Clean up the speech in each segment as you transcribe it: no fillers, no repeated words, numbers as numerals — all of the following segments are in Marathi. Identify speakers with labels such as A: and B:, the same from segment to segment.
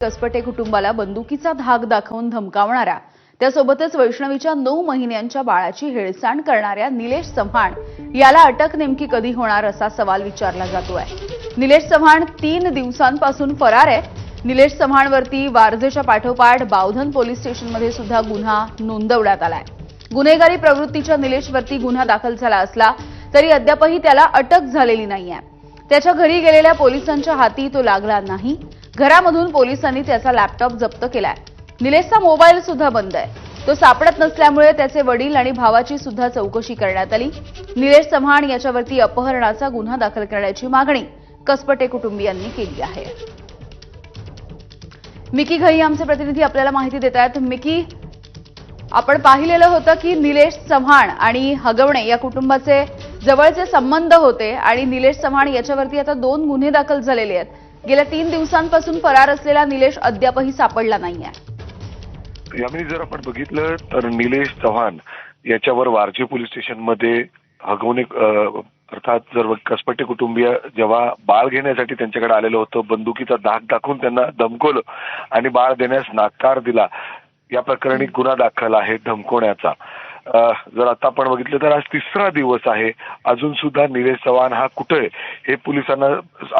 A: कसपटे कुटुंबाला बंदुकीचा धाक दाखवून धमकावणाऱ्या त्यासोबतच वैष्णवीच्या 9 महिन्यांच्या बाळाची हेळसांड करणाऱ्या निलेश चव्हाण याला अटक नेमकी कधी होणार असा सवाल विचारला जातोय। निलेश चव्हाण 3 दिवसांपासून फरार आहे। निलेश चव्हाणवरती वारजेच्या पाठोपाठ बावधन पोलीस स्टेशनमध्ये सुद्धा गुन्हा नोंदवण्यात आलाय। गुन्हेगारी प्रवृत्तीच्या निलेशवरती गुन्हा दाखल झाला असला तरी अद्यापही त्याला अटक झालेली नाहीये। त्याच्या घरी गेलेल्या पोलिसांच्या हाती तो लागला नाही। घरामधून पोलिसांनी त्याचा लॅपटॉप जप्त केलाय। निलेशचा मोबाईल सुद्धा बंद आहे। तो सापडत नसल्यामुळे त्याचे वडील आणि भावाची सुद्धा चौकशी करण्यात आली। निलेश चव्हाण याच्यावरती अपहरणाचा गुन्हा दाखल करण्याची मागणी कसपटे कुटुंबियांनी केली आहे। मिकी घई आमचे प्रतिनिधी आपल्याला माहिती देत आहेत। मिकी, आपण पाहिलेलं होतं की निलेश चव्हाण आणि हगवणे या कुटुंबाचे जवळचे संबंध होते आणि निलेश चव्हाण याच्यावरती आता 2 गुन्हे दाखल झालेले आहेत। गेल्या 3 दिवसांपासून फरार असलेला निलेश अद्यापही सापडला नाहीये।
B: यामिनी जर आपण बघितलं तर निलेश चव्हाण याच्यावर वारजे पोलीस स्टेशनमध्ये हगवणे अर्थात जर कसपटे कुटुंबीय जेव्हा बाळ घेण्यासाठी त्यांच्याकडे आलेलं होतं, बंदुकीचा धाक दाखवून त्यांना धमकवलं आणि बाळ देण्यास नकार दिला, या प्रकरणी गुन्हा दाखल आहे धमकवण्याचा। जर आता आपण बघितलं तर आज 3रा दिवस आहे, अजून सुद्धा निलेश चव्हाण हा कुठे आहे हे पोलिसांना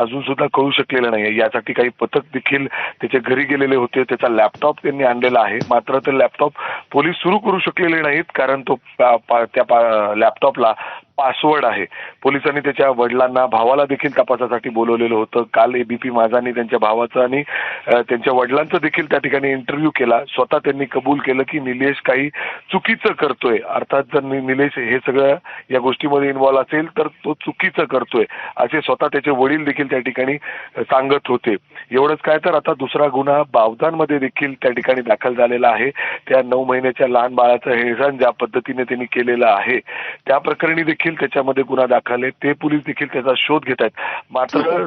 B: अजून सुद्धा कळू शकलेलं नाही। यासाठी काही पथक देखील त्याच्या घरी गेलेले होते। त्याचा लॅपटॉप त्यांनी आणलेला आहे, मात्र ते लॅपटॉप पोलीस सुरू करू शकलेले नाहीत, कारण तो त्या लॅपटॉपला पासवर्ड आहे। पोलिसांनी त्याच्या वडिलांना भावाला देखील तपासासाठी बोलवलेलं होतं। काल एबीपी माझानी त्यांच्या भावाचा आणि त्यांच्या वडिलांचा देखील त्या ठिकाणी इंटरव्ह्यू केला। स्वतः त्यांनी कबूल केलं की निलेश काही चुकीचं करतोय। अर्थात जर निलेश हे सगळं या गोष्टीमध्ये इन्व्हॉल्व असेल तर तो चुकीचं करतोय असे स्वतः त्याचे वडील देखील त्या ठिकाणी सांगत होते। एवढंच काय तर आता दुसरा गुन्हा बावधानमध्ये देखील त्या ठिकाणी दाखल झालेला आहे। त्या 9 महिन्याच्या लहान बाळाचं हेळसांड ज्या पद्धतीने त्यांनी केलेलं आहे त्या प्रकरणी देखील त्याच्यामध्ये गुन्हा दाखल आहे। ते पोलीस देखील त्याचा शोध घेत आहेत। मात्र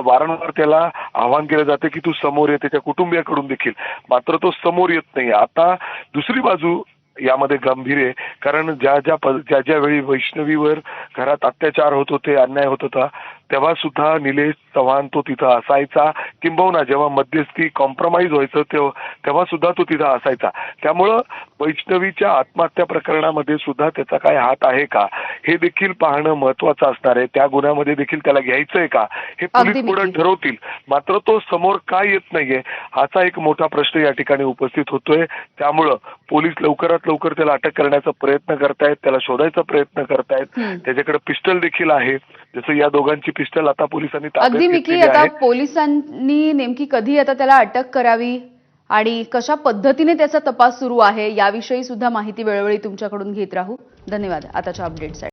B: वारंवार त्याला आवाहन केलं जाते की तू समोर ये, त्याच्या कुटुंबियाकडून देखील, मात्र तो समोर येत नाही। आता दुसरी बाजू यामध्ये गंभीर आहे, कारण ज्या वेळी वैष्णवीवर घरात अत्याचार होत होते, अन्याय होत होता, तेव्हा सुद्धा निलेश चव्हाण तो तिथं असायचा, किंबहुना जेव्हा मध्यस्थी कॉम्प्रोमाइज व्हायचं तेव्हा सुद्धा तो तिथं असायचा। त्यामुळं वैष्णवीच्या आत्महत्या प्रकरणामध्ये सुद्धा त्याचा काय हात आहे का हे देखील पाहणं महत्वाचं असणार आहे। त्या गुन्ह्यामध्ये देखील त्याला घ्यायचंय का हे पोलीस पुढे ठरवतील, मात्र तो समोर का येत नाहीये हाचा एक मोठा प्रश्न या ठिकाणी उपस्थित होतोय। त्यामुळं पोलीस लवकरात लवकर त्याला अटक करण्याचा प्रयत्न करतायत, त्याला शोधायचा प्रयत्न करतायत। त्याच्याकडे पिस्टल देखील आहे, जसं या दोघांची पिस्टल आता पोलिसांनी ताब्यात घेतली आहे।
A: आता पोलिसांनी नेमकी कधी आता त्याला अटक करावी आणि कशा पद्धतीने त्याचा तपास सुरू आहे याविषयी सुद्धा माहिती वेळोवेळी तुमच्याकडून घेत राहू। धन्यवाद आताच्या अपडेटसाठी।